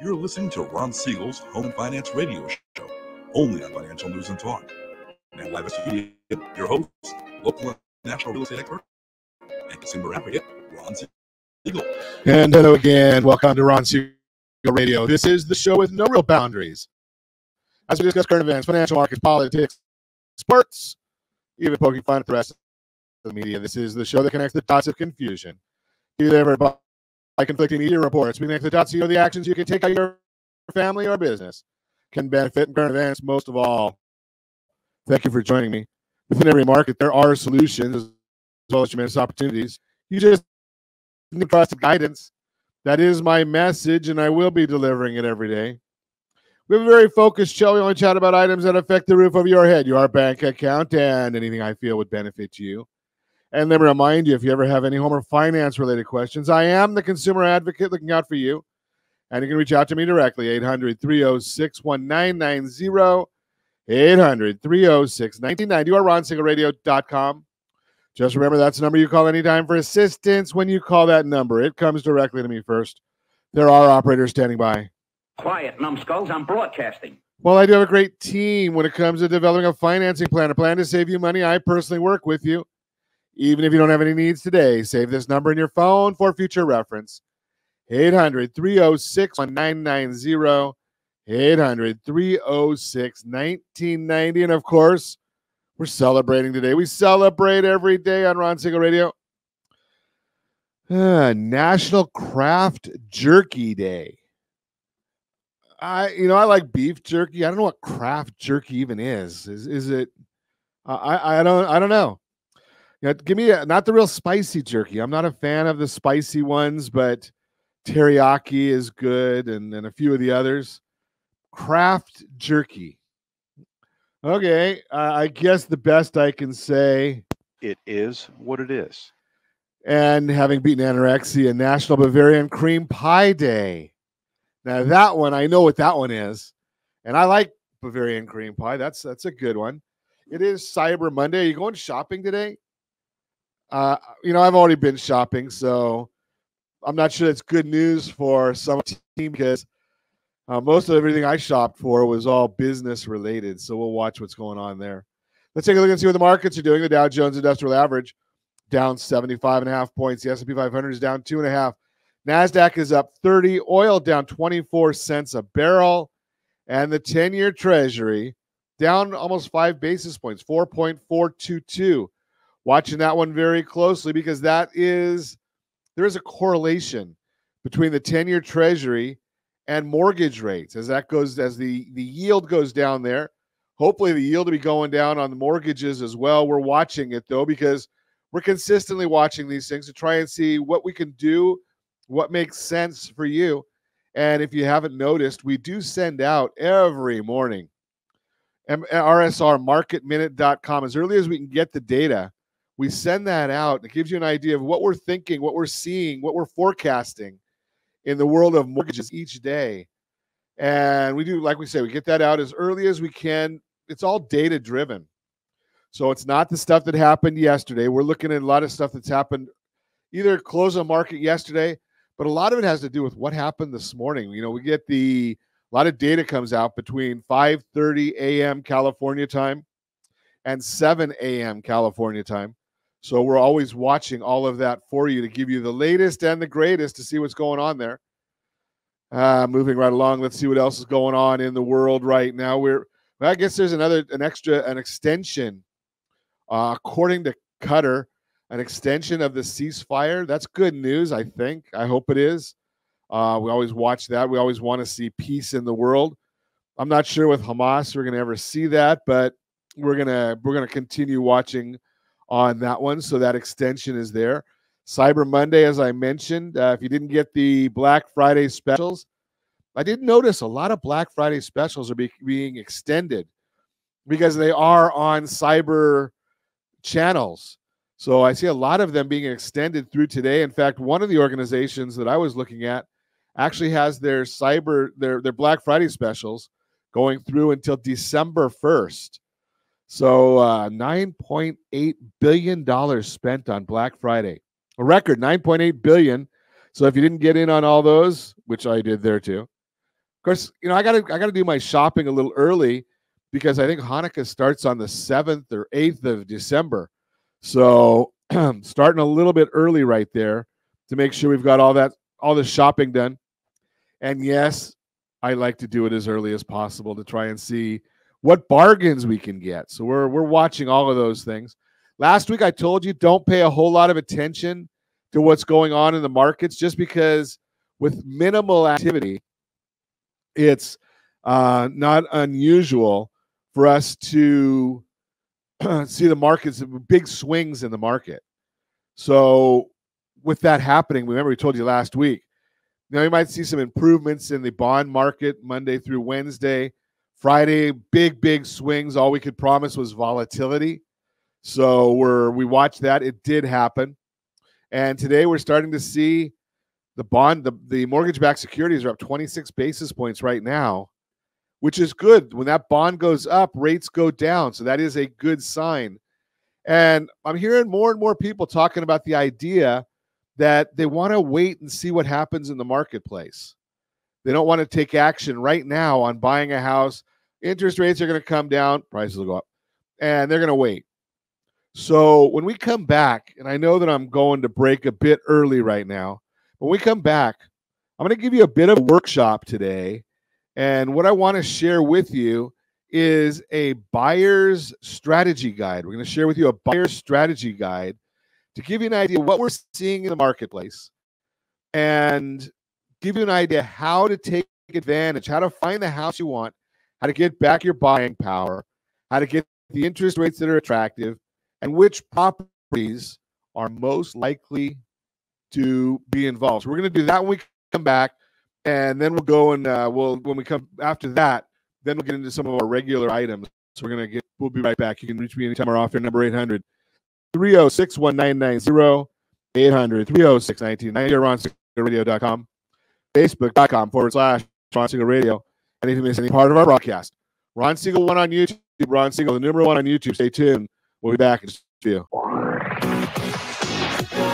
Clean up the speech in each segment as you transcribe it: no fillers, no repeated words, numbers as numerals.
You're listening to Ron Siegel's Home Finance Radio Show, only on Financial News and Talk. Now, live in studio, your host, local and national real estate expert, and consumer advocate, Ron Siegel. And hello again. Welcome to Ron Siegel Radio. This is the show with no real boundaries. As we discuss current events, financial markets, politics, sports, even poking fun at the rest of the media. This is the show that connects the dots of confusion. Either by conflicting media reports, we connect the dots to the actions you can take out of your family or business can benefit in current events. Most of all, thank you for joining me. Within every market, there are solutions as well as tremendous opportunities. You just need trusted guidance. That is my message, and I will be delivering it every day. We have a very focused show. We only chat about items that affect the roof over your head, your bank account, and anything I feel would benefit you. And let me remind you, if you ever have any home or finance-related questions, I am the consumer advocate looking out for you. And you can reach out to me directly, 800-306-1990, 800-306-1990, or RonSiegelRadio.com. Just remember, that's the number you call anytime for assistance. When you call that number, it comes directly to me first. There are operators standing by. Quiet, numbskulls, I'm broadcasting. Well, I do have a great team when it comes to developing a financing plan, a plan to save you money. I personally work with you. Even if you don't have any needs today, save this number in your phone for future reference. 800-306-1990, 800-306-1990. And, of course, we're celebrating today. We celebrate every day on Ron Siegel Radio. National Craft Jerky Day. I like beef jerky. I don't know what craft jerky even is. Is it? I don't know. Give me not the real spicy jerky. I'm not a fan of the spicy ones, but teriyaki is good, and a few of the others. Craft jerky. Okay, I guess the best I can say. It is what it is. And having beaten anorexia, National Bavarian Cream Pie Day. Now that one, I know what that one is, and I like Bavarian cream pie. That's a good one. It is Cyber Monday. Are you going shopping today? I've already been shopping, so I'm not sure that's good news for some team because most of everything I shopped for was all business related. So we'll watch what's going on there. Let's take a look and see what the markets are doing. The Dow Jones Industrial Average down 75.5 points. The S&P 500 is down 2.5. NASDAQ is up 30, oil down 24 cents a barrel, and the 10-year Treasury down almost 5 basis points, 4.422. Watching that one very closely because there is a correlation between the 10-year Treasury and mortgage rates as the yield goes down there. Hopefully the yield will be going down on the mortgages as well. We're watching it, though, because we're consistently watching these things to try and see what we can do, what makes sense for you. And if you haven't noticed, we do send out every morning RSRmarketminute.com. As early as we can get the data, we send that out. It gives you an idea of what we're thinking, what we're seeing, what we're forecasting in the world of mortgages each day. And we do, like we say, we get that out as early as we can. It's all data driven. So it's not the stuff that happened yesterday. We're looking at a lot of stuff that's happened either close of market yesterday, but a lot of it has to do with what happened this morning. We get a lot of data comes out between 5:30 a.m. California time and 7 a.m. California time. So we're always watching all of that for you to give you the latest and the greatest to see what's going on there. Moving right along, let's see what else is going on in the world right now. I guess there's an extension, according to Qatar, an extension of the ceasefire. That's good news, I think. I hope it is. We always watch that. We always want to see peace in the world. I'm not sure with Hamas we're going to ever see that, but we're gonna continue watching on that one. So that extension is there. Cyber Monday, as I mentioned, if you didn't get the Black Friday specials, I did notice a lot of Black Friday specials are being extended because they are on cyber channels. So I see a lot of them being extended through today. In fact, one of the organizations that I was looking at actually has their Black Friday specials going through until December 1st. So $9.8 billion spent on Black Friday. A record $9.8 billion. So if you didn't get in on all those, which I did there too, Of course, I gotta do my shopping a little early because I think Hanukkah starts on the 7th or 8th of December. So starting a little bit early right there to make sure we've got all the shopping done. And yes, I like to do it as early as possible to try and see what bargains we can get. So we're watching all of those things. Last week I told you don't pay a whole lot of attention to what's going on in the markets just because with minimal activity, it's not unusual for us to see the markets, big swings in the market. So with that happening, remember we told you last week, you might see some improvements in the bond market Monday through Wednesday. Friday, big swings. All we could promise was volatility. So we watched that. It did happen. And today we're starting to see the mortgage-backed securities are up 26 basis points right now, which is good. When that bond goes up, rates go down. So that is a good sign. And I'm hearing more and more people talking about the idea that they want to wait and see what happens in the marketplace. They don't want to take action right now on buying a house. Interest rates are going to come down, prices will go up, and they're going to wait. So when we come back, and I know that I'm going to break a bit early right now, when we come back, I'm going to give you a bit of a workshop today. And what I want to share with you is a buyer's strategy guide. We're going to share with you a buyer's strategy guide to give you an idea of what we're seeing in the marketplace and give you an idea how to take advantage, how to find the house you want, how to get back your buying power, how to get the interest rates that are attractive, and which properties are most likely to be involved. So we're going to do that when we come back, and then we'll go and when we come after that, then we'll get into some of our regular items. So we'll be right back. You can reach me anytime or off your number 800-306-1990, 800-306-1990, RonSiegelRadio.com, Facebook.com/Ron Siegel Radio. And if you miss any part of our broadcast, Ron Siegel 1 on YouTube, Ron Siegel, the number 1 on YouTube. Stay tuned. We'll be back in just a few.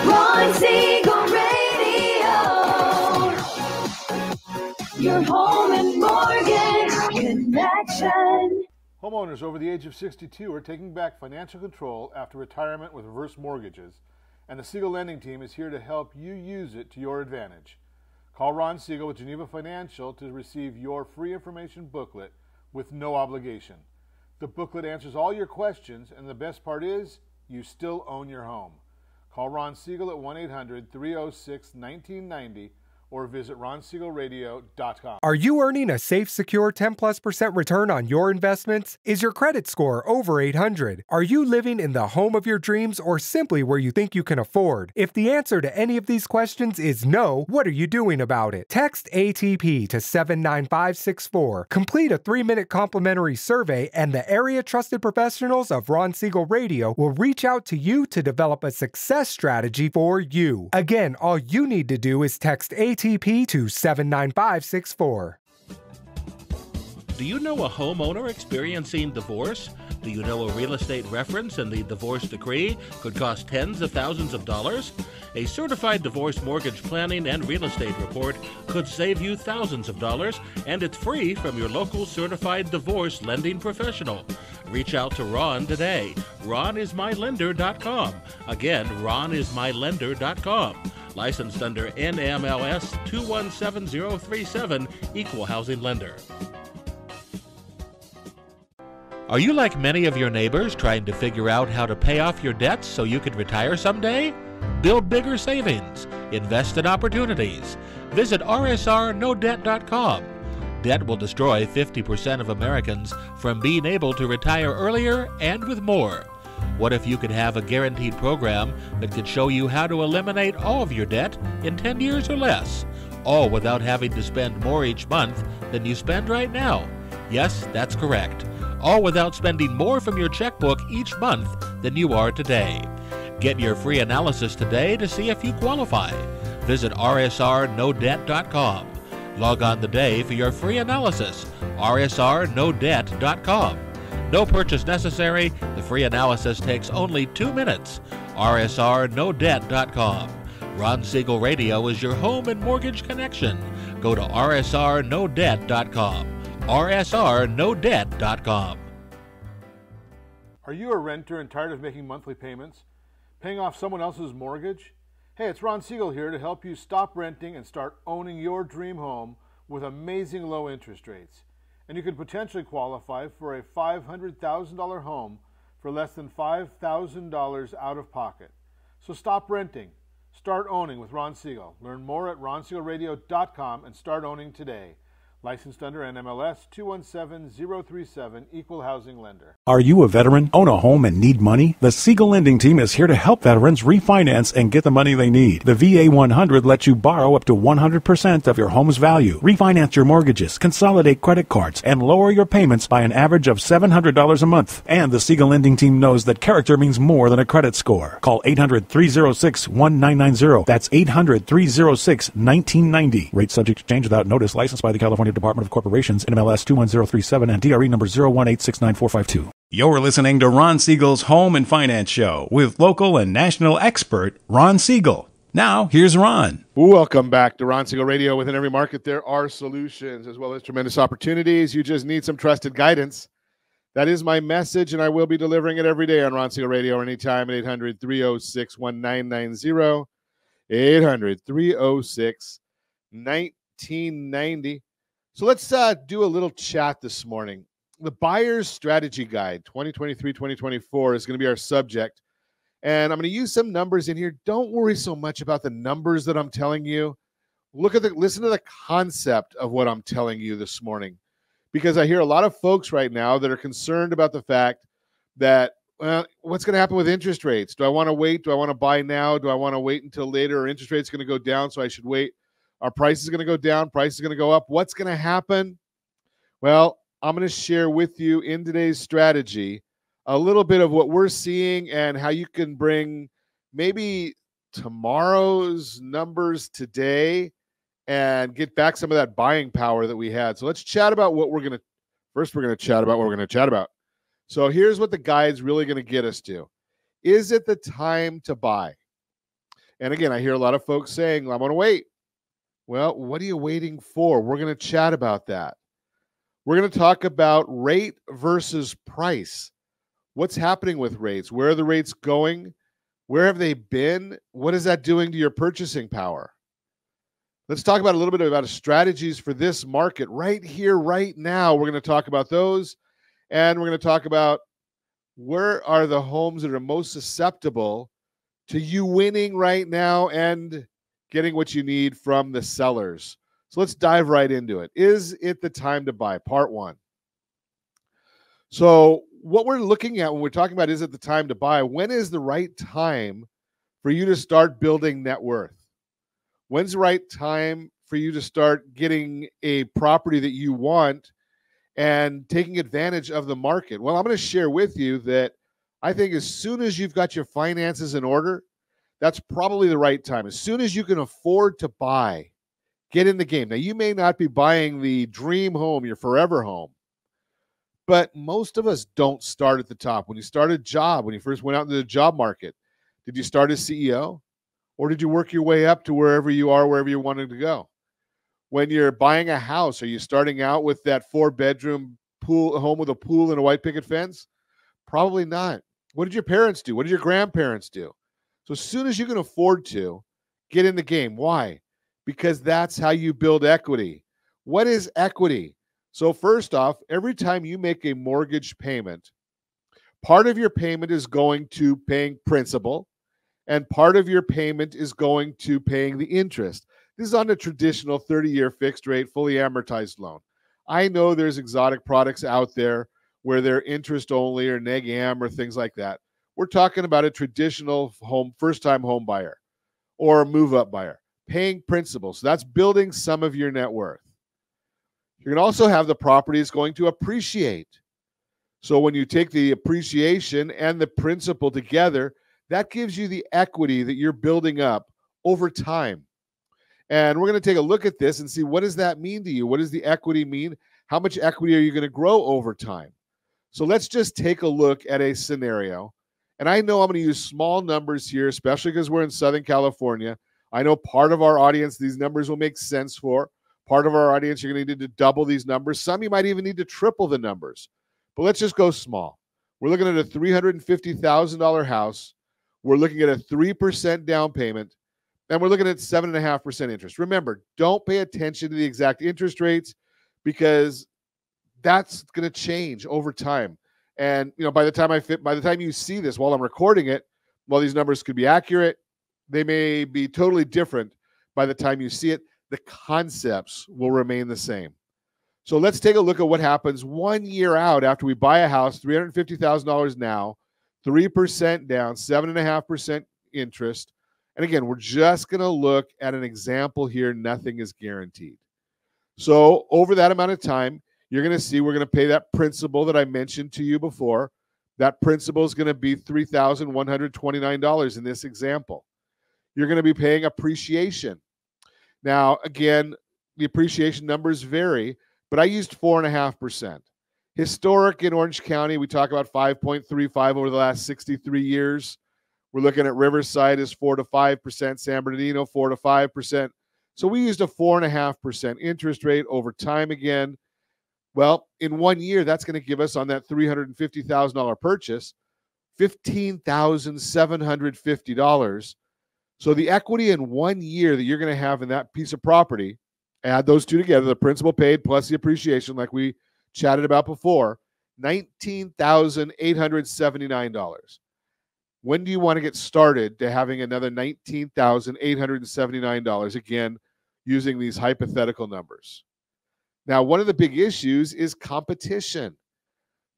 Ron Siegel Radio, your home and mortgage connection. Homeowners over the age of 62 are taking back financial control after retirement with reverse mortgages, and the Siegel Lending Team is here to help you use it to your advantage. Call Ron Siegel with Geneva Financial to receive your free information booklet with no obligation. The booklet answers all your questions, and the best part is, you still own your home. Call Ron Siegel at 1-800-306-1990 or visit RonSiegelRadio.com. Are you earning a safe, secure 10+% return on your investments? Is your credit score over 800? Are you living in the home of your dreams or simply where you think you can afford? If the answer to any of these questions is no, what are you doing about it? Text ATP to 79564. Complete a 3-minute complimentary survey, and the area trusted professionals of Ron Siegel Radio will reach out to you to develop a success strategy for you. Again, all you need to do is text ATP to 79564. Do you know a homeowner experiencing divorce? Do you know a real estate reference and the divorce decree could cost tens of thousands of dollars? A certified divorce mortgage planning and real estate report could save you thousands of dollars, and it's free from your local certified divorce lending professional. Reach out to Ron today. RonIsMyLender.com. Again, RonIsMyLender.com. Licensed under NMLS 217037, Equal Housing Lender. Are you like many of your neighbors trying to figure out how to pay off your debts so you can retire someday? Build bigger savings. Invest in opportunities. Visit RSRNoDebt.com. Debt will destroy 50% of Americans from being able to retire earlier and with more. What if you could have a guaranteed program that could show you how to eliminate all of your debt in 10 years or less, all without having to spend more each month than you spend right now? Yes, that's correct. All without spending more from your checkbook each month than you are today. Get your free analysis today to see if you qualify. Visit RSRNoDebt.com. Log on today for your free analysis, RSRNoDebt.com. No purchase necessary. The free analysis takes only 2 minutes. RSRNoDebt.com. Ron Siegel Radio is your home and mortgage connection. Go to rsrnodebt.com. rsrnodebt.com. Are you a renter and tired of making monthly payments? Paying off someone else's mortgage? Hey, it's Ron Siegel here to help you stop renting and start owning your dream home with amazing low interest rates. And you could potentially qualify for a $500,000 home for less than $5,000 out of pocket. So stop renting. Start owning with Ron Siegel. Learn more at ronsiegelradio.com and start owning today. Licensed under NMLS 217037, Equal Housing Lender. Are you a veteran, own a home, and need money? The Siegel Lending Team is here to help veterans refinance and get the money they need. The VA 100 lets you borrow up to 100% of your home's value, refinance your mortgages, consolidate credit cards, and lower your payments by an average of $700 a month. And the Siegel Lending Team knows that character means more than a credit score. Call 800-306-1990. That's 800-306-1990. Rate subject to change without notice. Licensed by the California Department of Corporations, NMLS 21037, and DRE number 018694552. You're listening to Ron Siegel's Home and Finance Show with local and national expert Ron Siegel. Now, here's Ron. Welcome back to Ron Siegel Radio. Within every market, there are solutions as well as tremendous opportunities. You just need some trusted guidance. That is my message, and I will be delivering it every day on Ron Siegel Radio or anytime at 800-306-1990, 800-306-1990. So let's do a little chat this morning. The Buyer's Strategy Guide 2023-2024 is going to be our subject. And I'm going to use some numbers in here. Don't worry so much about the numbers that I'm telling you. Listen to the concept of what I'm telling you this morning. Because I hear a lot of folks right now that are concerned about the fact that, well, what's going to happen with interest rates? Do I want to wait? Do I want to buy now? Do I want to wait until later? Or interest rates going to go down, so I should wait? Our price is going to go down. Price is going to go up. What's going to happen? Well, I'm going to share with you in today's strategy a little bit of what we're seeing and how you can bring maybe tomorrow's numbers today and get back some of that buying power that we had. So let's chat about what we're going to chat about what we're going to chat about. So here's what the guide's really going to get us to. Is it the time to buy? And again, I hear a lot of folks saying, I'm going to wait. Well, what are you waiting for? We're going to chat about that. We're going to talk about rate versus price. What's happening with rates? Where are the rates going? Where have they been? What is that doing to your purchasing power? Let's talk about a little bit about strategies for this market right here, right now. We're going to talk about those. And we're going to talk about where are the homes that are most susceptible to you winning right now and getting what you need from the sellers. So let's dive right into it. Is it the time to buy? Part one. So what we're looking at when we're talking about is it the time to buy, when is the right time for you to start building net worth? When's the right time for you to start getting a property that you want and taking advantage of the market? Well, I'm going to share with you that I think as soon as you've got your finances in order, that's probably the right time. As soon as you can afford to buy, get in the game. Now, you may not be buying the dream home, your forever home, but most of us don't start at the top. When you start a job, when you first went out into the job market, did you start as CEO? Or did you work your way up to wherever you are, wherever you wanted to go? When you're buying a house, are you starting out with that 4-bedroom pool home with a pool and a white picket fence? Probably not. What did your parents do? What did your grandparents do? So as soon as you can afford to, get in the game. Why? Because that's how you build equity. What is equity? So first off, every time you make a mortgage payment, part of your payment is going to paying principal, and part of your payment is going to paying the interest. This is on a traditional 30-year fixed rate, fully amortized loan. I know there's exotic products out there where they're interest only or neg am or things like that. We're talking about a traditional home, first-time home buyer or a move-up buyer, paying principal. So that's building some of your net worth. You're going to also have the property is going to appreciate. So when you take the appreciation and the principal together, that gives you the equity that you're building up over time. And we're going to take a look at this and see, what does that mean to you? What does the equity mean? How much equity are you going to grow over time? So let's just take a look at a scenario. And I know I'm going to use small numbers here, especially because we're in Southern California. I know part of our audience, these numbers will make sense for. Part of our audience, you're going to need to double these numbers. Some you might even need to triple the numbers. But let's just go small. We're looking at a $350,000 house. We're looking at a 3% down payment, and we're looking at 7.5% interest. Remember, don't pay attention to the exact interest rates because that's going to change over time. And by the time you see this while I'm recording it, while these numbers could be accurate, they may be totally different by the time you see it. The concepts will remain the same. So let's take a look at what happens 1 year out after we buy a house, $350,000 now, 3% down, 7.5% interest. And again, we're just going to look at an example here. Nothing is guaranteed. So over that amount of time, you're going to see we're going to pay that principal that I mentioned to you before. That principal is going to be $3,129 in this example. You're going to be paying appreciation. Now, again, the appreciation numbers vary, but I used 4.5%. Historic in Orange County, we talk about 5.35 over the last 63 years. We're looking at Riverside is 4 to 5%, San Bernardino 4 to 5%. So we used a 4.5% interest rate over time again. Well, in 1 year, that's going to give us on that $350,000 purchase, $15,750. So the equity in 1 year that you're going to have in that piece of property, add those two together, the principal paid plus the appreciation like we chatted about before, $19,879. When do you want to get started to having another $19,879, again, using these hypothetical numbers? Now, one of the big issues is competition.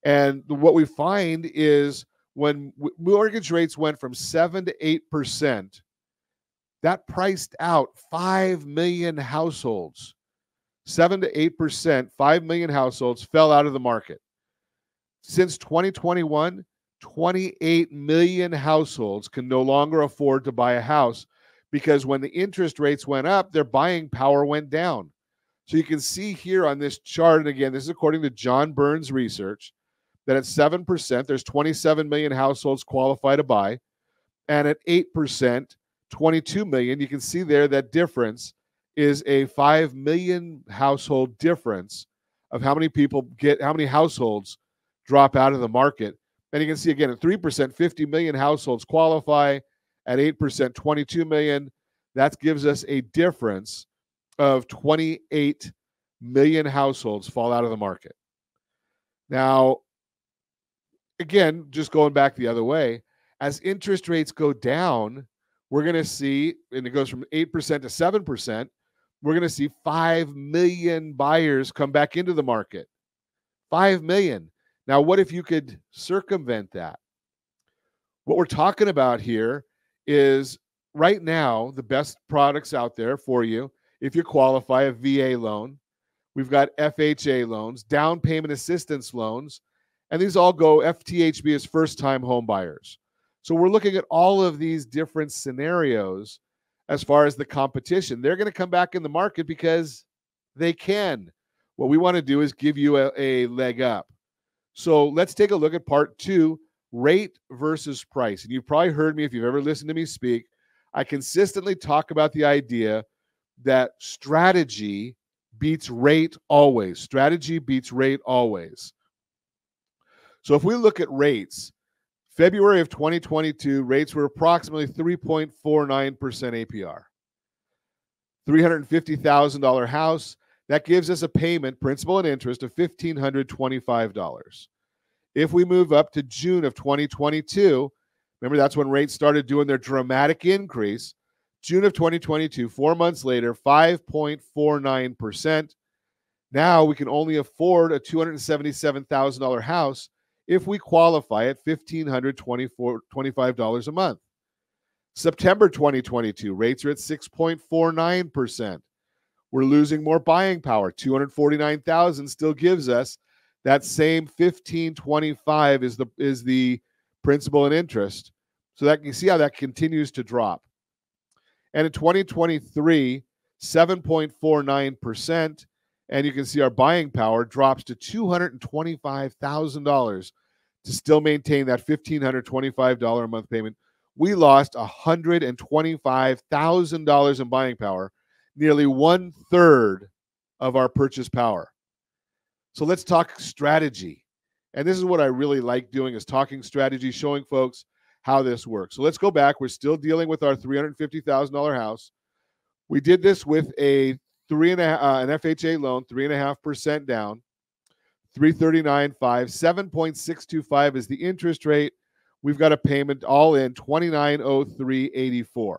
And what we find is when mortgage rates went from 7 to 8%, that priced out 5 million households. 7 to 8%, 5 million households fell out of the market. Since 2021, 28 million households can no longer afford to buy a house because when the interest rates went up, their buying power went down. So you can see here on this chart, and again, this is according to John Burns research, that at 7%, there's 27 million households qualify to buy. And at 8%, 22 million, you can see there that difference is a 5 million household difference of how many households drop out of the market. And you can see again at 3%, 50 million households qualify. At 8%, 22 million. That gives us a difference of 28 million households fall out of the market. Now, again, just going back the other way, as interest rates go down, we're going to see, and it goes from 8% to 7%, we're going to see 5 million buyers come back into the market. 5 million. Now, what if you could circumvent that? What we're talking about here is right now, the best products out there for you, if you qualify, a VA loan. We've got FHA loans, down payment assistance loans, and these all go FTHB as first-time home buyers. So we're looking at all of these different scenarios as far as the competition. They're going to come back in the market because they can. What we want to do is give you a leg up. So let's take a look at part 2, rate versus price. And you've probably heard me, if you've ever listened to me speak, I consistently talk about the idea that strategy beats rate always. Strategy beats rate always. So if we look at rates, February of 2022, rates were approximately 3.49% APR. $350,000 house, that gives us a payment, principal and interest, of $1,525. If we move up to June of 2022, remember that's when rates started doing their dramatic increase, June of 2022, 4 months later, 5.49%. Now we can only afford a $277,000 house if we qualify at $1,525 a month. September 2022, rates are at 6.49%. We're losing more buying power. $249,000 still gives us that same $1,525 is the principal and interest. So that you see how that continues to drop. And in 2023, 7.49%. And you can see our buying power drops to $225,000 to still maintain that $1,525 a month payment. We lost $125,000 in buying power, nearly 1/3 of our purchase power. So let's talk strategy. And this is what I really like doing, is talking strategy, showing folks how this works. So let's go back. We're still dealing with our $350,000 house. We did this with an FHA loan, 3.5% down, 339.5, 7.625 is the interest rate. We've got a payment all in $2903.84.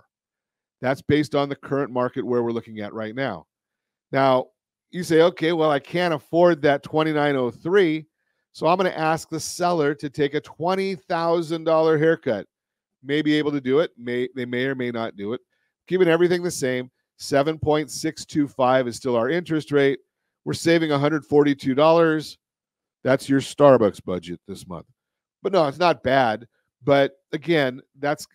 That's based on the current market where we're looking at right now. Now, you say, okay, well, I can't afford that $2903, so I'm going to ask the seller to take a $20,000 haircut. May be able to do it. They may or may not do it. Keeping everything the same, 7.625 is still our interest rate. We're saving $142. That's your Starbucks budget this month. But no, it's not bad. But again,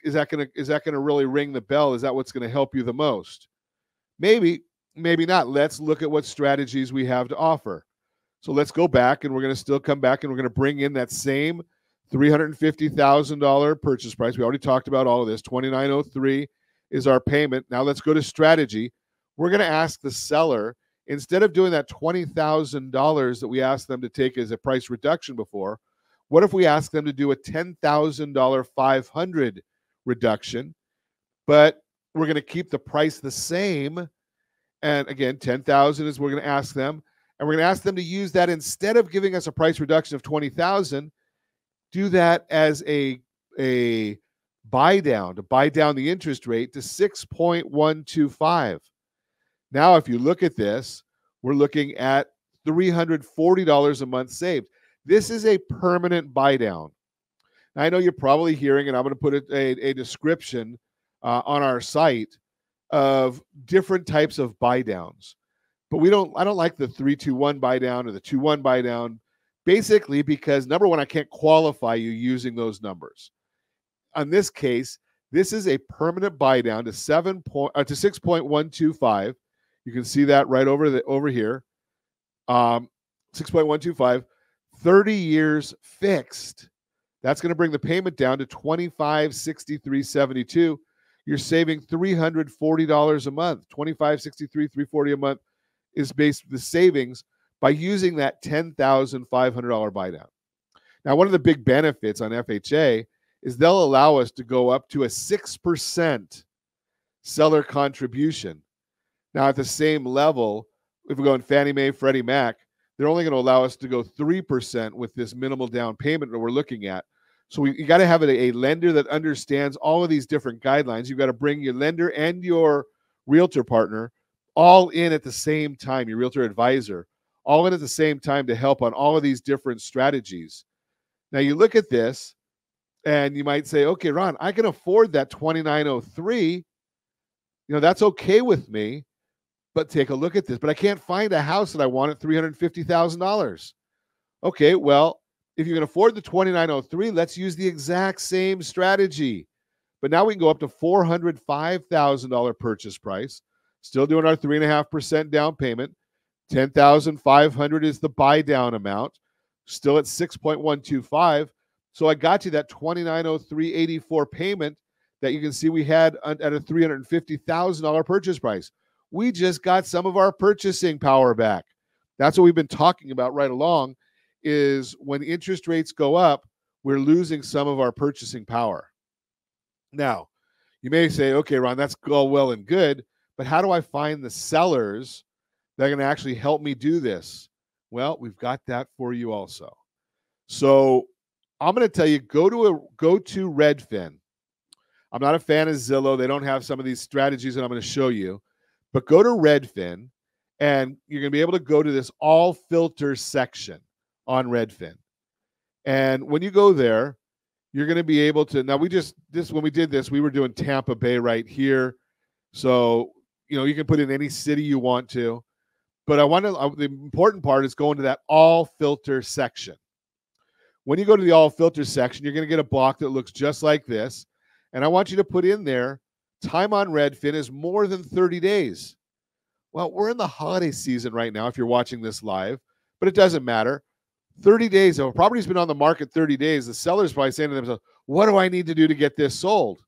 is that gonna really ring the bell? Is that what's going to help you the most? Maybe, maybe not. Let's look at what strategies we have to offer. So let's go back, and we're going to still come back, and we're going to bring in that same $350,000 purchase price. We already talked about all of this. $2903 is our payment. Now let's go to strategy. We're going to ask the seller, instead of doing that $20,000 that we asked them to take as a price reduction before, what if we ask them to do a $10,000 500 reduction, but we're going to keep the price the same? And again, $10,000 is we're going to ask them, and we're going to ask them to use that instead of giving us a price reduction of $20,000. Do that as a buy down, to buy down the interest rate to 6.125. Now, if you look at this, we're looking at $340 a month saved. This is a permanent buy down. Now, I know you're probably hearing, and I'm going to put a description on our site of different types of buy downs. But I don't like the 3-2-1 buy down or the 2-1 buy down, basically because, number one, I can't qualify you using those numbers. On this case, this is a permanent buy down to 6.125. You can see that right over here. 6.125, 30 years fixed. That's going to bring the payment down to $2563.72. You're saving $340 a month. $2563, $340 a month is based the savings by using that $10,500 buy down. Now, one of the big benefits on FHA is they'll allow us to go up to a 6% seller contribution. Now, at the same level, if we go in Fannie Mae, Freddie Mac, they're only going to allow us to go 3% with this minimal down payment that we're looking at. So you got to have a lender that understands all of these different guidelines. You've got to bring your lender and your realtor partner all in at the same time, your realtor advisor, all in at the same time to help on all of these different strategies. Now, you look at this, and you might say, okay, Ron, I can afford that $2903. That's okay with me. But take a look at this. But I can't find a house that I want at $350,000. Okay, well, if you can afford the $2903, let's use the exact same strategy. But now we can go up to $405,000 purchase price. Still doing our 3.5% down payment. $10,500 is the buy down amount. Still at 6.125. So I got you that $2903.84 payment that you can see we had at a $350,000 purchase price. We just got some of our purchasing power back. That's what we've been talking about right along, is when interest rates go up, we're losing some of our purchasing power. Now, you may say, okay, Ron, that's all well and good, but how do I find the sellers that are going to actually help me do this? Well, we've got that for you also. So I'm going to tell you, go to Redfin. I'm not a fan of Zillow. They don't have some of these strategies that I'm going to show you. But go to Redfin, and you're going to be able to go to this all filter section on Redfin. And when you go there, you're going to be able to, now when we did this, we were doing Tampa Bay right here. So, you can put in any city you want to. But the important part is going to that all filter section. When you go to the all filter section, you're going to get a block that looks just like this. And I want you to put in there, time on Redfin is more than 30 days. Well, we're in the holiday season right now if you're watching this live, but it doesn't matter. 30 days, if a property's been on the market 30 days, the seller's probably saying to themselves, what do I need to do to get this sold?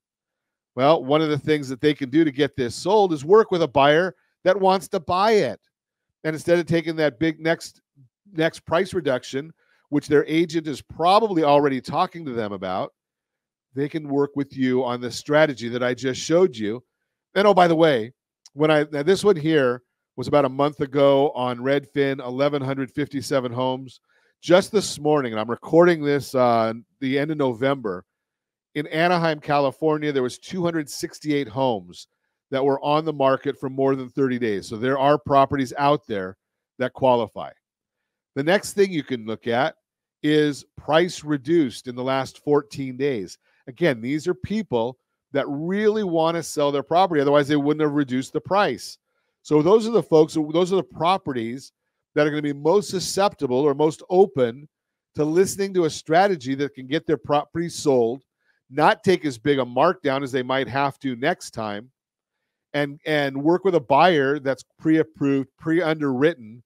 Well, one of the things that they can do to get this sold is work with a buyer that wants to buy it. And instead of taking that big next price reduction, which their agent is probably already talking to them about, they can work with you on the strategy that I just showed you. And oh, by the way, now this one here was about a month ago on Redfin, 1,157 homes. Just this morning, and I'm recording this the end of November, in Anaheim, California, there was 268 homes that were on the market for more than 30 days. So there are properties out there that qualify. The next thing you can look at is price reduced in the last 14 days. Again, these are people that really want to sell their property. Otherwise, they wouldn't have reduced the price. So those are the folks, those are the properties that are going to be most susceptible or most open to listening to a strategy that can get their property sold, not take as big a markdown as they might have to next time, and work with a buyer that's pre-approved, pre-underwritten,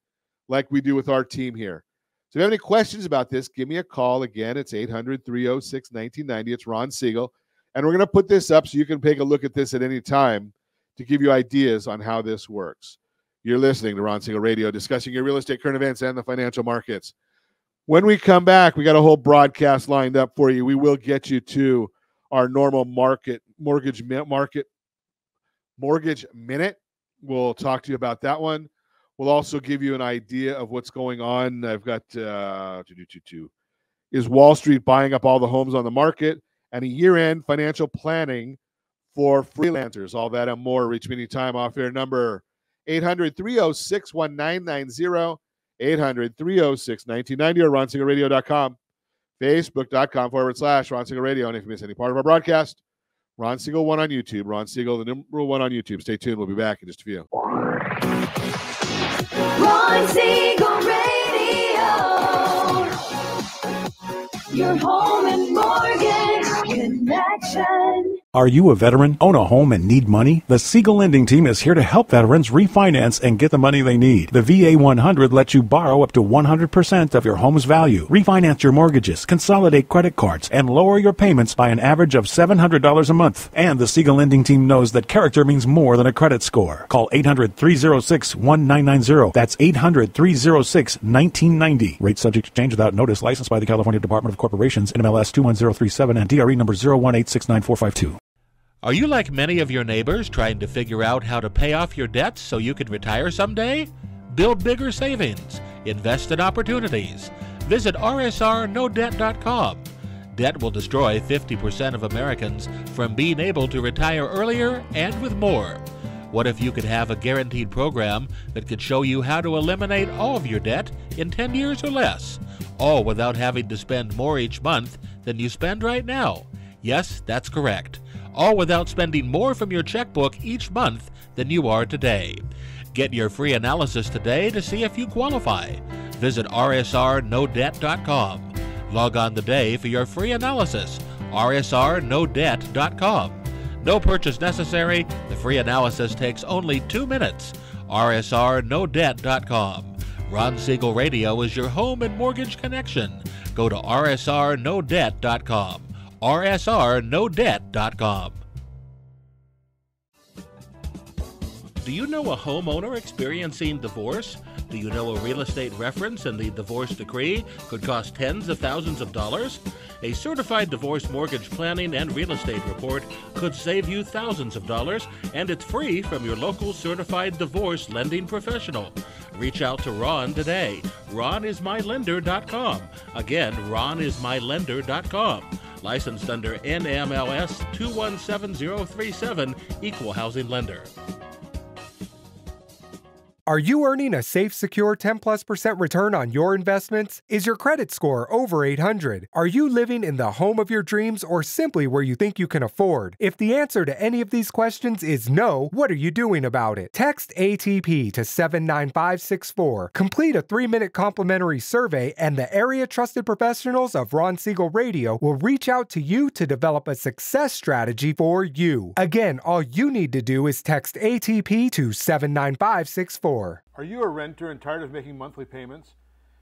like we do with our team here. So if you have any questions about this, give me a call. Again, it's 800-306-1990. It's Ron Siegel. And we're going to put this up so you can take a look at this at any time to give you ideas on how this works. You're listening to Ron Siegel Radio, discussing your real estate, current events, and the financial markets. When we come back, we got a whole broadcast lined up for you. We will get you to our normal mortgage minute. We'll talk to you about that one. We'll also give you an idea of what's going on. I've got is Wall Street buying up all the homes on the market, and a year-end financial planning for freelancers. All that and more. Reach me anytime. Off-air number 800-306-1990, 800-306-1990, or RonSiegelRadio.com, Facebook.com/Ron Siegel Radio. And if you miss any part of our broadcast, Ron Siegel 1 on YouTube. Ron Siegel, the number 1 on YouTube. Stay tuned. We'll be back in just a few. Ron Siegel Radio. Your home and mortgage connection. Are you a veteran, own a home, and need money? The Siegel Lending Team is here to help veterans refinance and get the money they need. The VA 100 lets you borrow up to 100% of your home's value, refinance your mortgages, consolidate credit cards, and lower your payments by an average of $700 a month. And the Siegel Lending Team knows that character means more than a credit score. Call 800-306-1990. That's 800-306-1990. Rate subject to change without notice. Licensed by the California Department of Corporations, NMLS 21037, and DRE number 018694452. Are you like many of your neighbors trying to figure out how to pay off your debts so you can retire someday? Build bigger savings. Invest in opportunities. Visit rsrnodebt.com. Debt will destroy 50% of Americans from being able to retire earlier and with more. What if you could have a guaranteed program that could show you how to eliminate all of your debt in 10 years or less, all without having to spend more each month than you spend right now? Yes, that's correct. All without spending more from your checkbook each month than you are today. Get your free analysis today to see if you qualify. Visit rsrnodebt.com. Log on today for your free analysis. rsrnodebt.com. No purchase necessary. The free analysis takes only 2 minutes. rsrnodebt.com. Ron Siegel Radio is your home and mortgage connection. Go to rsrnodebt.com. rsrnodebt.com. Do you know a homeowner experiencing divorce? Do you know a real estate reference and the divorce decree could cost tens of thousands of dollars? A certified divorce mortgage planning and real estate report could save you thousands of dollars, and it's free from your local certified divorce lending professional. Reach out to Ron today. RonIsMyLender.com. Again, RonIsMyLender.com. Licensed under NMLS 217037, Equal Housing Lender. Are you earning a safe, secure 10+% return on your investments? Is your credit score over 800? Are you living in the home of your dreams or simply where you think you can afford? If the answer to any of these questions is no, what are you doing about it? Text ATP to 79564. Complete a 3-minute complimentary survey, and the area trusted professionals of Ron Siegel Radio will reach out to you to develop a success strategy for you. Again, all you need to do is text ATP to 79564. Are you a renter and tired of making monthly payments?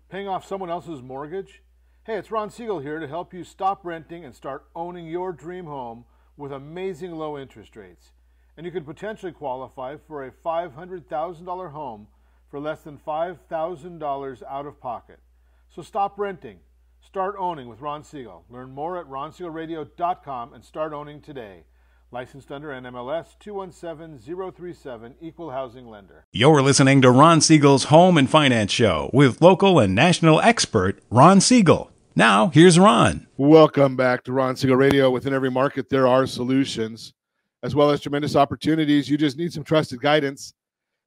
Paying off someone else's mortgage? Hey, it's Ron Siegel here to help you stop renting and start owning your dream home with amazing low interest rates. And you could potentially qualify for a $500,000 home for less than $5,000 out of pocket. So stop renting. Start owning with Ron Siegel. Learn more at ronsiegelradio.com and start owning today. Licensed under NMLS 217037, Equal Housing Lender. You're listening to Ron Siegel's Home and Finance Show with local and national expert Ron Siegel. Now, here's Ron. Welcome back to Ron Siegel Radio. Within every market, there are solutions, as well as tremendous opportunities. You just need some trusted guidance.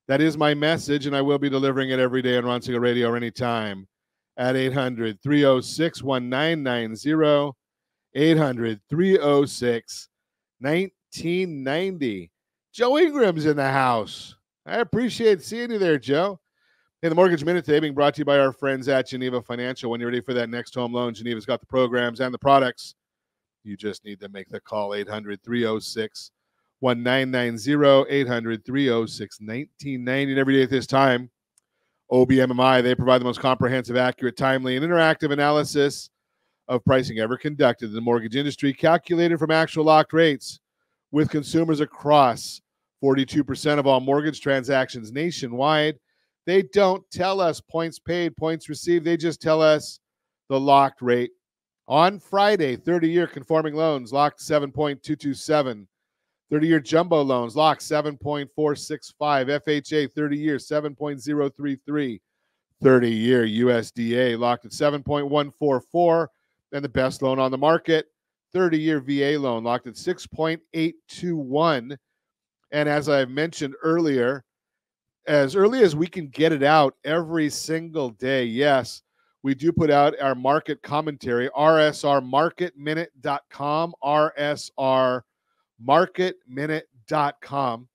That is my message, and I will be delivering it every day on Ron Siegel Radio or anytime at 800-306-1990, 800-306-1990. Joe Ingram's in the house. I appreciate seeing you there, Joe. Hey, the Mortgage Minute today being brought to you by our friends at Geneva Financial. When you're ready for that next home loan, Geneva's got the programs and the products. You just need to make the call, 800-306-1990, 800-306-1990. And every day at this time, OBMMI, they provide the most comprehensive, accurate, timely, and interactive analysis of pricing ever conducted in the mortgage industry, calculated from actual locked rates with consumers across 42% of all mortgage transactions nationwide. They don't tell us points paid, points received. They just tell us the locked rate. On Friday, 30-year conforming loans locked 7.227. 30-year jumbo loans locked 7.465. FHA 30-year 7.033. 30-year USDA locked at 7.144. And the best loan on the market, 30-year VA loan locked at 6.821. And as I've mentioned earlier, as early as we can get it out every single day, yes, we do put out our market commentary, rsrmarketminute.com, rsrmarketminute.com.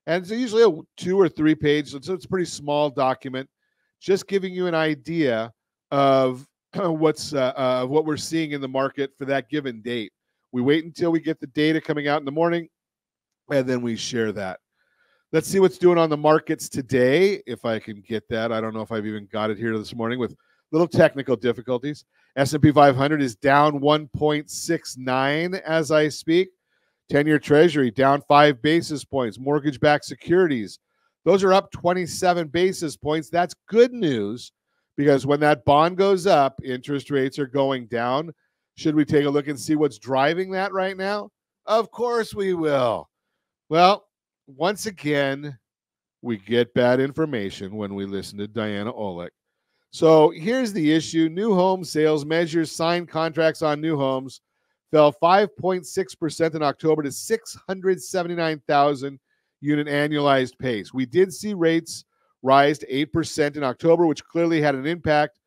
And it's usually a 2 or 3 page, so it's a pretty small document, just giving you an idea of what we're seeing in the market for that given date. We wait until we get the data coming out in the morning, and then we share that. Let's see what's doing on the markets today, if I can get that. I don't know if I've even got it here this morning with little technical difficulties. S&P 500 is down 1.69 as I speak. 10-year Treasury down 5 basis points. Mortgage-backed securities, those are up 27 basis points. That's good news because when that bond goes up, interest rates are going down. Should we take a look and see what's driving that right now? Of course we will. Well, once again, we get bad information when we listen to Diana Olick. So here's the issue. New home sales measures signed contracts on new homes fell 5.6% in October to 679,000 unit annualized pace. We did see rates rise to 8% in October, which clearly had an impact,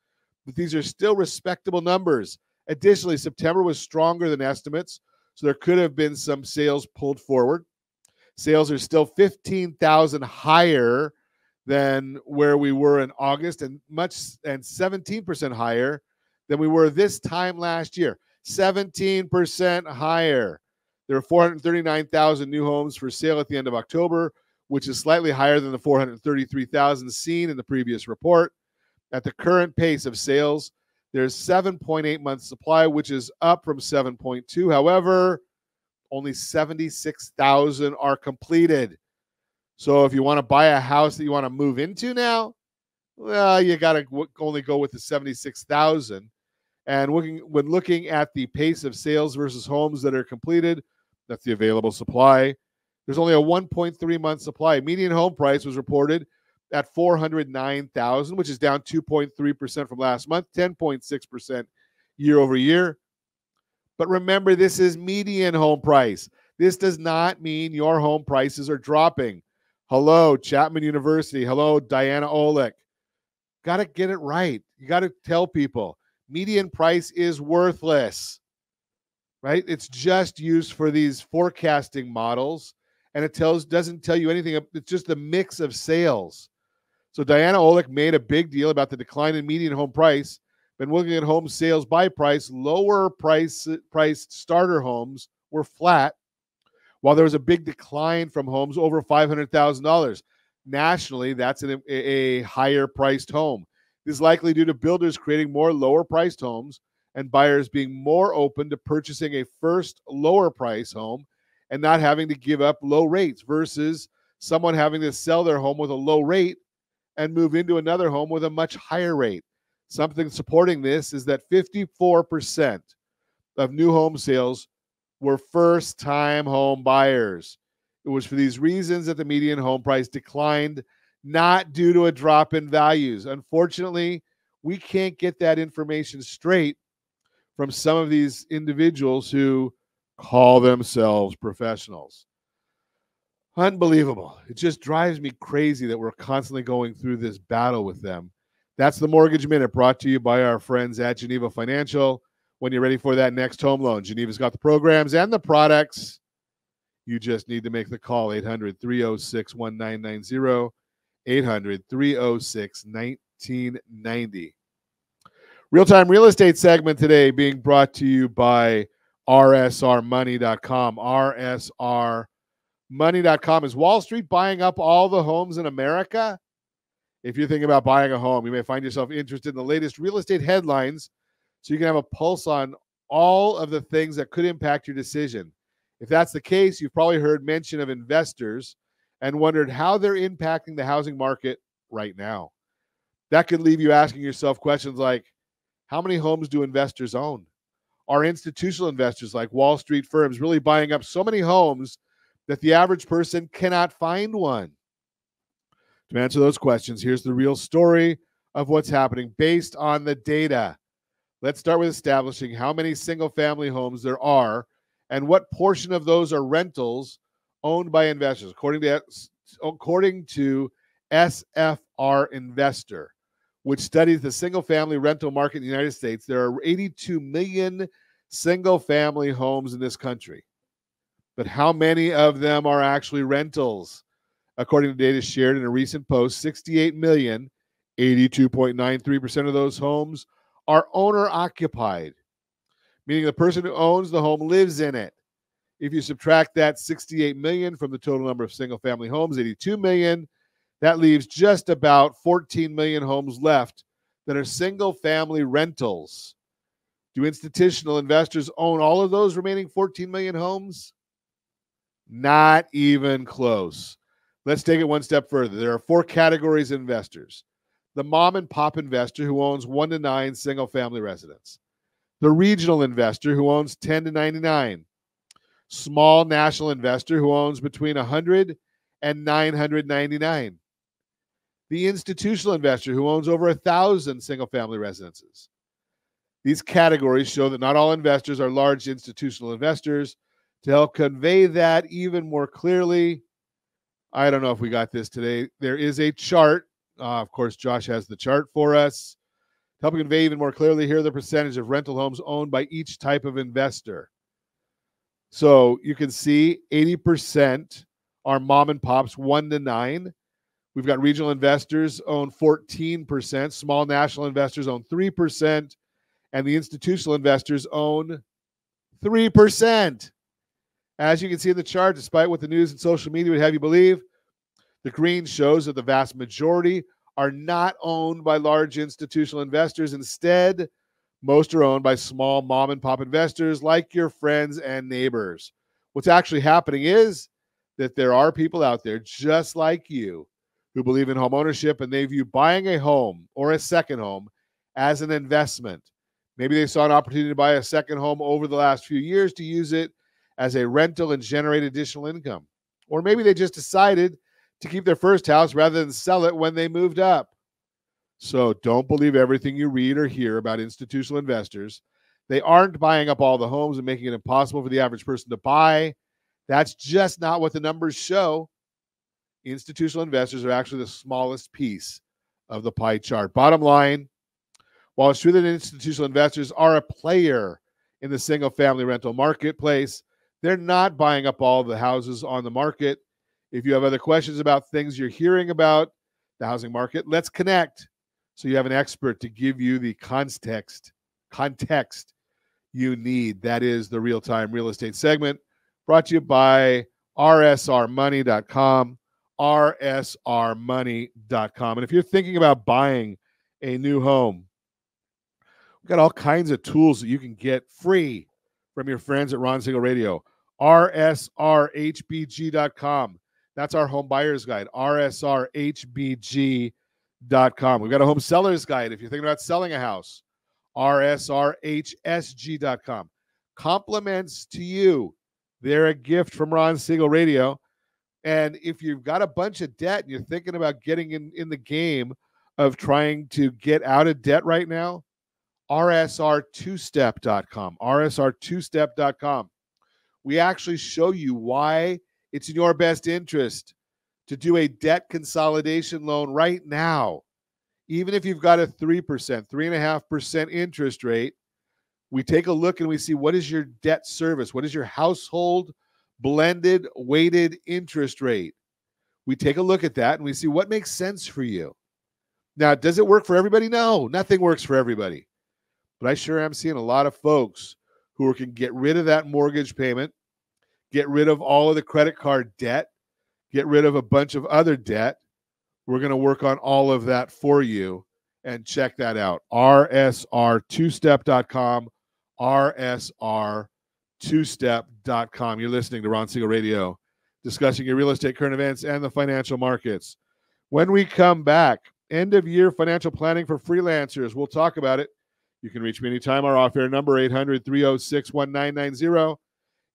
but these are still respectable numbers. Additionally, September was stronger than estimates, so there could have been some sales pulled forward. Sales are still 15,000 higher than where we were in August and 17% higher than we were this time last year. 17% higher. There are 439,000 new homes for sale at the end of October, which is slightly higher than the 433,000 seen in the previous report. At the current pace of sales, there's 7.8 months supply, which is up from 7.2. However, only 76,000 are completed. So if you want to buy a house that you want to move into now, well, you got to only go with the 76,000. And when looking at the pace of sales versus homes that are completed, that's the available supply. There's only a 1.3 month supply. Median home price was reported at $409,000, which is down 2.3% from last month, 10.6% year over year. But remember, this is median home price. This does not mean your home prices are dropping. Hello, Chapman University. Hello, Diana Olick. Got to get it right. You got to tell people median price is worthless, right? It's just used for these forecasting models, and it doesn't tell you anything. It's just a mix of sales. So Diana Olick made a big deal about the decline in median home price. Been looking at home sales by price, lower priced starter homes were flat, while there was a big decline from homes over $500,000. Nationally, that's a higher priced home. This is likely due to builders creating more lower priced homes and buyers being more open to purchasing a first lower price home and not having to give up low rates versus someone having to sell their home with a low rate and move into another home with a much higher rate. Something supporting this is that 54% of new home sales were first-time home buyers. It was for these reasons that the median home price declined, not due to a drop in values. Unfortunately, we can't get that information straight from some of these individuals who call themselves professionals. Unbelievable. It just drives me crazy that we're constantly going through this battle with them. That's the Mortgage Minute, brought to you by our friends at Geneva Financial. When you're ready for that next home loan, Geneva's got the programs and the products. You just need to make the call, 800-306-1990, 800-306-1990. Real-time real estate segment today being brought to you by rsrmoney.com. rsrmoney.com. Is Wall Street buying up all the homes in America? If you're thinking about buying a home, you may find yourself interested in the latest real estate headlines so you can have a pulse on all of the things that could impact your decision. If that's the case, you've probably heard mention of investors and wondered how they're impacting the housing market right now. That could leave you asking yourself questions like, how many homes do investors own? Are institutional investors like Wall Street firms really buying up so many homes that the average person cannot find one? To answer those questions, here's the real story of what's happening based on the data. Let's start with establishing how many single-family homes there are and what portion of those are rentals owned by investors. According to SFR Investor, which studies the single-family rental market in the United States, there are 82 million single-family homes in this country. But how many of them are actually rentals? According to data shared in a recent post, 68 million, 82.93% of those homes are owner-occupied, meaning the person who owns the home lives in it. If you subtract that 68 million from the total number of single-family homes, 82 million, that leaves just about 14 million homes left that are single-family rentals. Do institutional investors own all of those remaining 14 million homes? Not even close. Let's take it one step further. There are 4 categories of investors. The mom and pop investor who owns 1 to 9 single-family residents. The regional investor who owns 10 to 99. Small national investor who owns between 100 and 999. The institutional investor who owns over 1,000 single-family residences. These categories show that not all investors are large institutional investors. To help convey that even more clearly, I don't know if we got this today. There is a chart. Of course, Josh has the chart for us. To help convey even more clearly, here are the percentage of rental homes owned by each type of investor. So you can see 80% are mom and pops, 1 to 9. We've got regional investors own 14%, small national investors own 3%, and the institutional investors own 3%. As you can see in the chart, despite what the news and social media would have you believe, the green shows that the vast majority are not owned by large institutional investors. Instead, most are owned by small mom and pop investors like your friends and neighbors. What's actually happening is that there are people out there just like you who believe in home ownership, and they view buying a home or a second home as an investment. Maybe they saw an opportunity to buy a second home over the last few years to use it as a rental and generate additional income. Or maybe they just decided to keep their first house rather than sell it when they moved up. So don't believe everything you read or hear about institutional investors. They aren't buying up all the homes and making it impossible for the average person to buy. That's just not what the numbers show. Institutional investors are actually the smallest piece of the pie chart. Bottom line, while it's true that institutional investors are a player in the single-family rental marketplace, they're not buying up all the houses on the market. If you have other questions about things you're hearing about the housing market, let's connect so you have an expert to give you the context you need. That is the Real-Time Real Estate segment, brought to you by rsrmoney.com, rsrmoney.com. And if you're thinking about buying a new home, we've got all kinds of tools that you can get free from your friends at Ron Siegel Radio. rsrhbg.com. That's our home buyer's guide, rsrhbg.com. We've got a home seller's guide if you're thinking about selling a house. RSRHSG.com. Compliments to you. They're a gift from Ron Siegel Radio. And if you've got a bunch of debt and you're thinking about getting in the game of trying to get out of debt right now, RSR2step.com. RSR2step.com. We actually show you why it's in your best interest to do a debt consolidation loan right now. Even if you've got a 3%, 3.5% interest rate, we take a look and we see what is your debt service? What is your household blended weighted interest rate? We take a look at that and we see what makes sense for you. Now, does it work for everybody? No, nothing works for everybody. But I sure am seeing a lot of folks who can get rid of that mortgage payment, get rid of all of the credit card debt, get rid of a bunch of other debt. We're going to work on all of that for you, and check that out. RSR2step.com, RSR2step.com. You're listening to Ron Siegel Radio, discussing your real estate, current events, and the financial markets. When we come back, end of year financial planning for freelancers. We'll talk about it. You can reach me anytime. Our off-air number, 800-306-1990,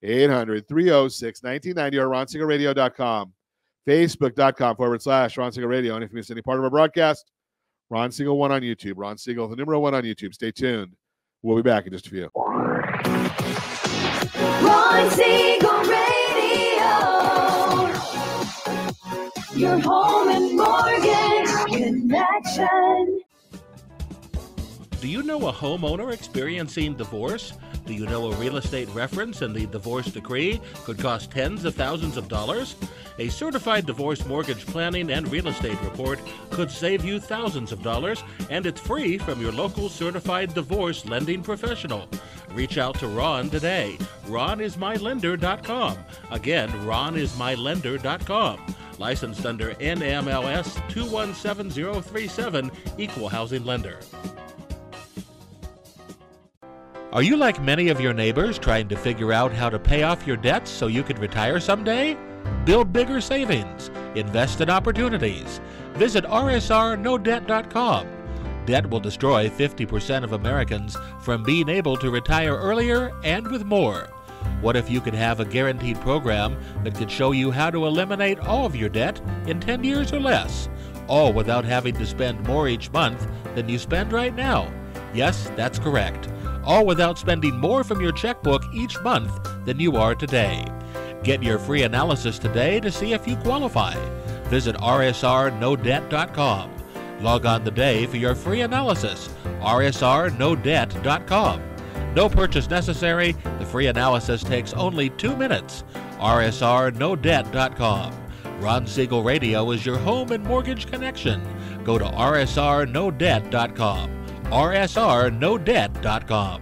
800-306-1990, or RonSiegelRadio.com. Facebook.com/Ron Siegel Radio. And if you miss any part of our broadcast, Ron Siegel 1 on YouTube. Ron Siegel, the number 1 on YouTube. Stay tuned. We'll be back in just a few. Ron Siegel Radio. Your home and mortgage connection. Do you know a homeowner experiencing divorce? Do you know a real estate reference and the divorce decree could cost tens of thousands of dollars? A certified divorce mortgage planning and real estate report could save you thousands of dollars, and it's free from your local certified divorce lending professional. Reach out to Ron today. RonIsMyLender.com. Again, RonIsMyLender.com. Licensed under NMLS 217037, Equal Housing Lender. Are you like many of your neighbors trying to figure out how to pay off your debts so you can retire someday? Build bigger savings. Invest in opportunities. Visit RSRNoDebt.com. Debt will destroy 50% of Americans from being able to retire earlier and with more. What if you could have a guaranteed program that could show you how to eliminate all of your debt in 10 years or less, all without having to spend more each month than you spend right now? Yes, that's correct. All without spending more from your checkbook each month than you are today. Get your free analysis today to see if you qualify. Visit RSRNoDebt.com. Log on today for your free analysis, RSRNoDebt.com. No purchase necessary. The free analysis takes only 2 minutes. RSRNoDebt.com. Ron Siegel Radio is your home and mortgage connection. Go to RSRNoDebt.com. RSRNoDebt.com.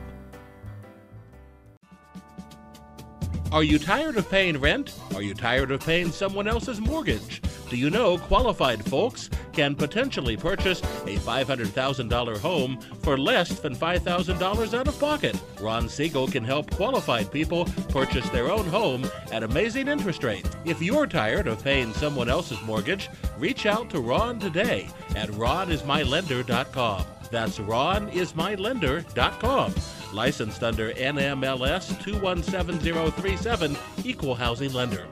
Are you tired of paying rent? Are you tired of paying someone else's mortgage? Do you know qualified folks can potentially purchase a $500,000 home for less than $5,000 out of pocket? Ron Siegel can help qualified people purchase their own home at amazing interest rates. If you're tired of paying someone else's mortgage, reach out to Ron today at RonIsMyLender.com. That's RonIsMyLender.com. Licensed under NMLS 217037, Equal Housing Lender.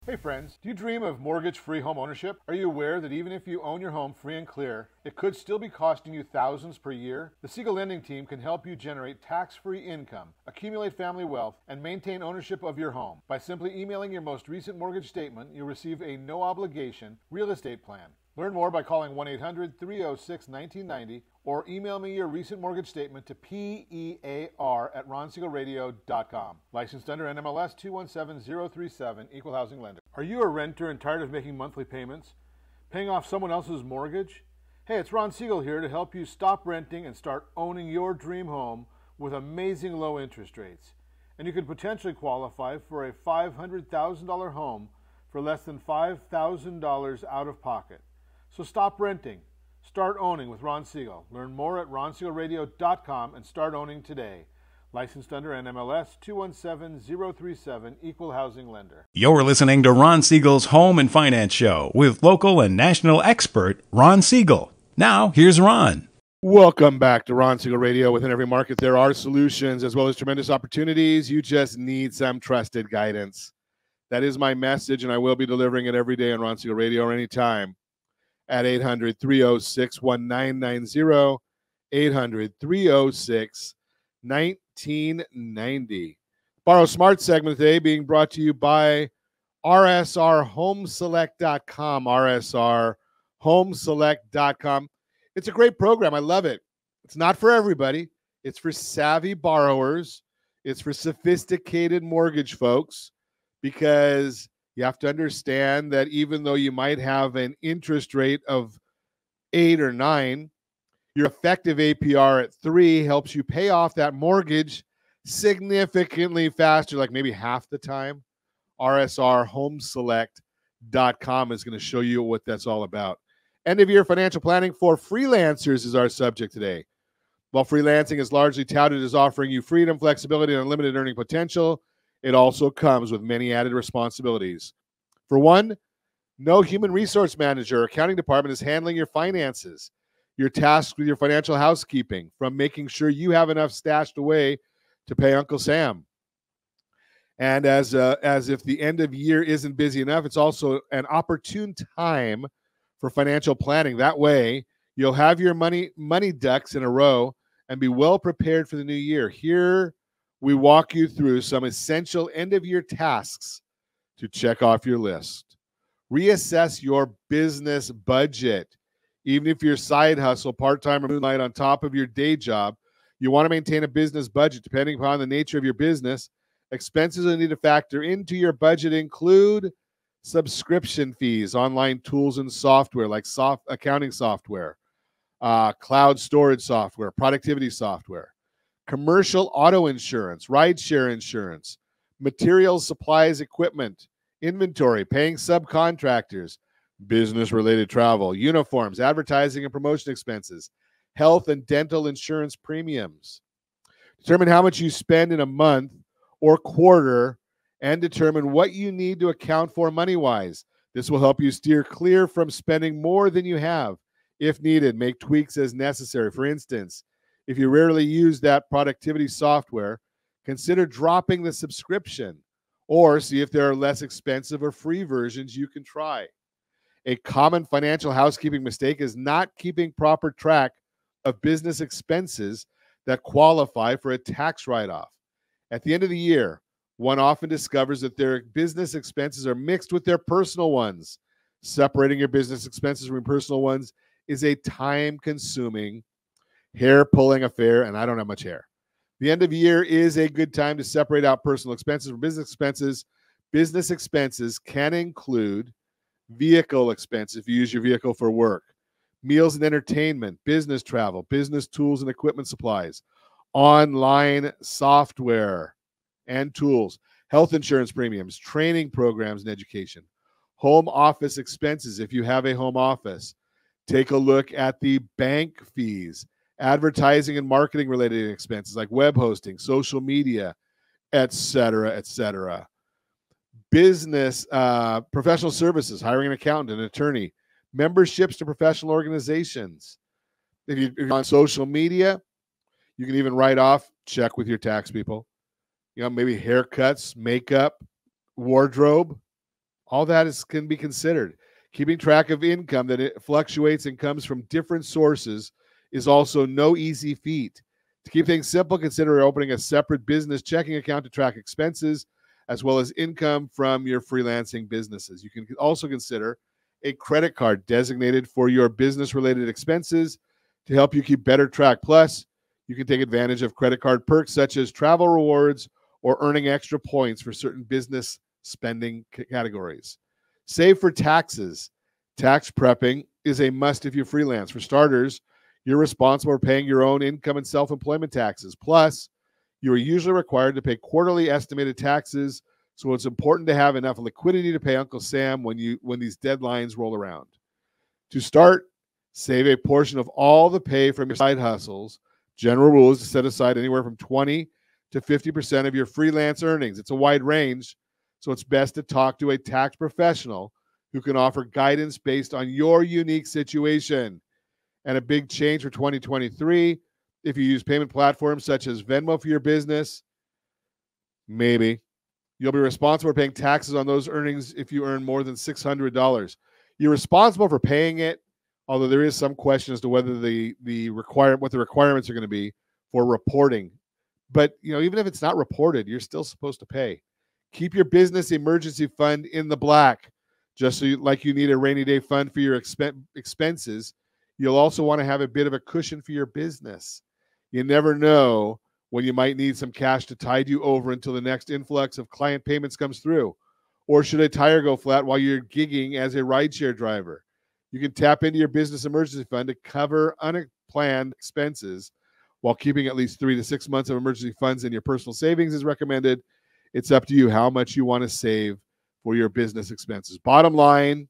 Hey friends, do you dream of mortgage-free home ownership? Are you aware that even if you own your home free and clear, it could still be costing you thousands per year? The Siegel Lending Team can help you generate tax-free income, accumulate family wealth, and maintain ownership of your home. By simply emailing your most recent mortgage statement, you'll receive a no-obligation real estate plan. Learn more by calling 1-800-306-1990 or email me your recent mortgage statement to PEAR@RonSiegelRadio.com. Licensed under NMLS 217037, Equal Housing Lender. Are you a renter and tired of making monthly payments? Paying off someone else's mortgage? Hey, it's Ron Siegel here to help you stop renting and start owning your dream home with amazing low interest rates. And you could potentially qualify for a $500,000 home for less than $5,000 out of pocket. So stop renting. Start owning with Ron Siegel. Learn more at RonSiegelRadio.com and start owning today. Licensed under NMLS 217037, Equal Housing Lender. You're listening to Ron Siegel's Home and Finance Show with local and national expert Ron Siegel. Now, here's Ron. Welcome back to Ron Siegel Radio. Within every market, there are solutions as well as tremendous opportunities. You just need some trusted guidance. That is my message, and I will be delivering it every day on Ron Siegel Radio or anytime at 800-306-1990, 800-306-1990. Borrow Smart segment today being brought to you by rsrhomeselect.com, rsrhomeselect.com. It's a great program. I love it. It's not for everybody. It's for savvy borrowers. It's for sophisticated mortgage folks, because you have to understand that even though you might have an interest rate of 8 or 9, your effective APR at 3 helps you pay off that mortgage significantly faster, like maybe half the time. rsrhomeselect.com is going to show you what that's all about. End of year financial planning for freelancers is our subject today. While freelancing is largely touted as offering you freedom, flexibility, and unlimited earning potential, it also comes with many added responsibilities. For one, no human resource manager or accounting department is handling your finances. You're tasked with your financial housekeeping, from making sure you have enough stashed away to pay Uncle Sam. And as if the end of year isn't busy enough, it's also an opportune time for financial planning. That way, you'll have your money ducks in a row and be well prepared for the new year. Here, we walk you through some essential end-of-year tasks to check off your list. Reassess your business budget. Even if you're side hustle, part-time, or moonlight on top of your day job, you want to maintain a business budget. Depending upon the nature of your business, expenses that need to factor into your budget include subscription fees, online tools and software like accounting software, cloud storage software, productivity software, commercial auto insurance, rideshare insurance, materials, supplies, equipment, inventory, paying subcontractors, business-related travel, uniforms, advertising and promotion expenses, health and dental insurance premiums. Determine how much you spend in a month or quarter and determine what you need to account for money-wise. This will help you steer clear from spending more than you have. If needed, make tweaks as necessary. For instance, if you rarely use that productivity software, consider dropping the subscription or see if there are less expensive or free versions you can try. A common financial housekeeping mistake is not keeping proper track of business expenses that qualify for a tax write-off. At the end of the year, one often discovers that their business expenses are mixed with their personal ones. Separating your business expenses from your personal ones is a time-consuming, hair-pulling affair, and I don't have much hair. The end of the year is a good time to separate out personal expenses from business expenses. Business expenses can include vehicle expenses if you use your vehicle for work, meals and entertainment, business travel, business tools and equipment supplies, online software and tools, health insurance premiums, training programs and education, home office expenses if you have a home office. Take a look at the bank fees, advertising and marketing related expenses like web hosting, social media, etc., etc. Business, professional services, hiring an accountant, an attorney, memberships to professional organizations. If you're on social media, you can even write off, check with your tax people. Maybe haircuts, makeup, wardrobe, all that can be considered. Keeping track of income that it fluctuates and comes from different sources is also no easy feat. To keep things simple, consider opening a separate business checking account to track expenses as well as income from your freelancing businesses. You can also consider a credit card designated for your business-related expenses to help you keep better track. Plus, you can take advantage of credit card perks such as travel rewards or earning extra points for certain business spending categories. Save for taxes. Tax prepping is a must if you freelance. For starters, you're responsible for paying your own income and self-employment taxes. Plus, you are usually required to pay quarterly estimated taxes, so it's important to have enough liquidity to pay Uncle Sam when these deadlines roll around. To start, save a portion of all the pay from your side hustles. General rule is to set aside anywhere from 20 to to 50% of your freelance earnings. It's a wide range, so it's best to talk to a tax professional who can offer guidance based on your unique situation. And a big change for 2023, if you use payment platforms such as Venmo for your business, maybe you'll be responsible for paying taxes on those earnings if you earn more than $600. You're responsible for paying it, although there is some question as to whether what the requirements are going to be for reporting. But even if it's not reported, you're still supposed to pay. Keep your business emergency fund in the black, just so you need a rainy day fund for your expenses. You'll also want to have a bit of a cushion for your business. You never know when you might need some cash to tide you over until the next influx of client payments comes through. Or should a tire go flat while you're gigging as a rideshare driver? You can tap into your business emergency fund to cover unplanned expenses while keeping at least 3 to 6 months of emergency funds in your personal savings is recommended. It's up to you how much you want to save for your business expenses. Bottom line,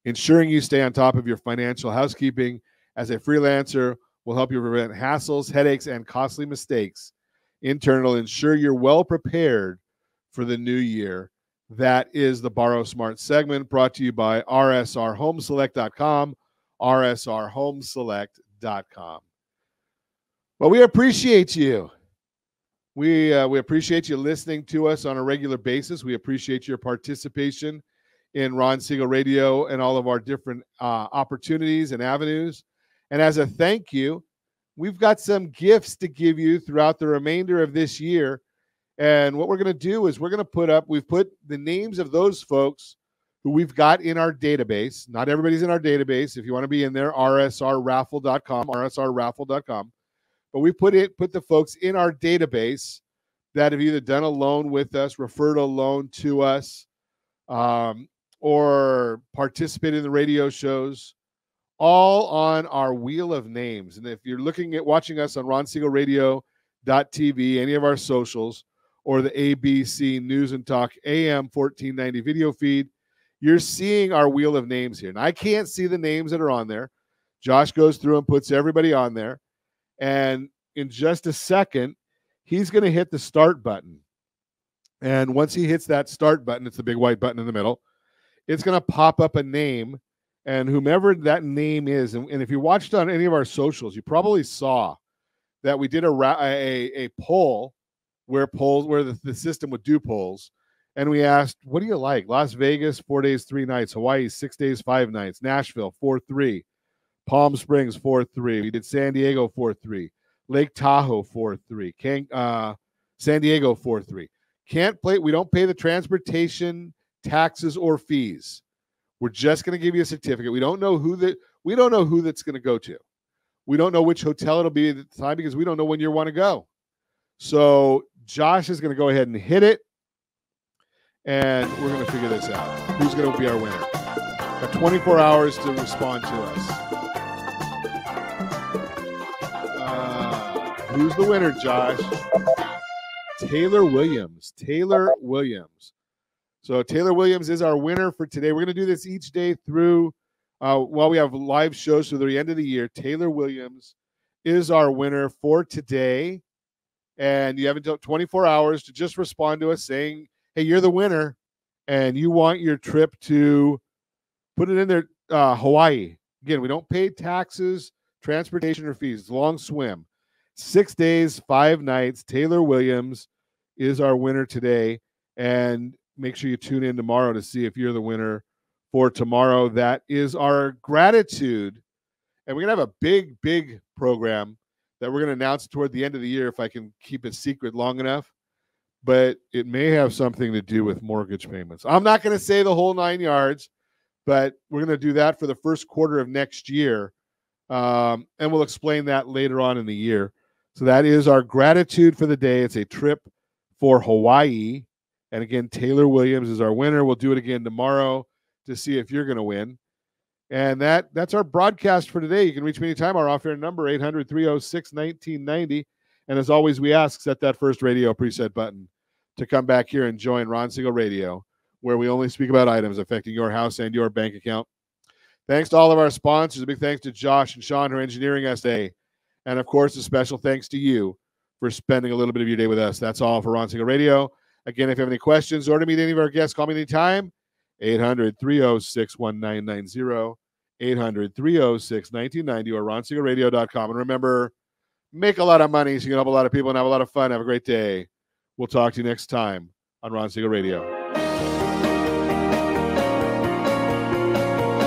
ensuring you stay on top of your financial housekeeping as a freelancer will help you prevent hassles, headaches, and costly mistakes. In turn, it'll ensure you're well prepared for the new year. That is the Borrow Smart segment, brought to you by rsrhomeselect.com, rsrhomeselect.com. Well, we appreciate you. We appreciate you listening to us on a regular basis. We appreciate your participation in Ron Siegel Radio and all of our different opportunities and avenues. And as a thank you, we've got some gifts to give you throughout the remainder of this year. And what we're going to do is we've put the names of those folks who we've got in our database. Not everybody's in our database. If you want to be in there, rsrraffle.com, rsrraffle.com. But we put the folks in our database that have either done a loan with us, referred a loan to us, or participated in the radio shows, all on our wheel of names. And if you're watching us on RonSiegelRadio.tv, any of our socials, or the ABC News and Talk AM 1490 video feed, you're seeing our wheel of names here. And I can't see the names that are on there. Josh goes through and puts everybody on there. And in just a second, he's going to hit the start button. And once he hits that start button, it's the big white button in the middle, it's going to pop up a name. And whomever that name is, and if you watched on any of our socials, you probably saw that we did a poll where the system would do polls. And we asked, what do you like? Las Vegas, 4 days, 3 nights. Hawaii, 6 days, 5 nights. Nashville, 4-3. Palm Springs, 4-3. We did San Diego, 4-3. Lake Tahoe, 4-3. San Diego, 4-3. We don't pay the transportation, taxes, or fees. We're just going to give you a certificate. We don't know who that's going to go to. We don't know which hotel it'll be at the time because we don't know when you want to go. So Josh is going to go ahead and hit it, and we're going to figure this out. Who's going to be our winner? Got 24 hours to respond to us. Who's the winner, Josh? Taylor Williams. Taylor Williams. So Taylor Williams is our winner for today. We're going to do this each day through while we have live shows through the end of the year. Taylor Williams is our winner for today. And you have until 24 hours to just respond to us saying, hey, you're the winner, and you want your trip to put it in there, Hawaii. Again, we don't pay taxes, transportation, or fees. It's a long swim. 6 days, 5 nights. Taylor Williams is our winner today. And make sure you tune in tomorrow to see if you're the winner for tomorrow. That is our gratitude. And we're going to have a big, big program that we're going to announce toward the end of the year if I can keep it secret long enough. But it may have something to do with mortgage payments. I'm not going to say the whole 9 yards, but we're going to do that for the first quarter of next year. And we'll explain that later on in the year. So that is our gratitude for the day. It's a trip for Hawaii. And again, Taylor Williams is our winner. We'll do it again tomorrow to see if you're going to win. And that's our broadcast for today. You can reach me anytime. Our off-air number, 800-306-1990. And as always, we ask, set that first radio preset button to come back here and join Ron Siegel Radio, where we only speak about items affecting your house and your bank account. Thanks to all of our sponsors. A big thanks to Josh and Sean who are engineering us today. And, of course, a special thanks to you for spending a little bit of your day with us. That's all for Ron Siegel Radio. Again, if you have any questions or to meet any of our guests, call me anytime. 800-306-1990, 800-306-1990, or ronsiegelradio.com. And remember, make a lot of money so you can help a lot of people and have a lot of fun. Have a great day. We'll talk to you next time on Ron Siegel Radio.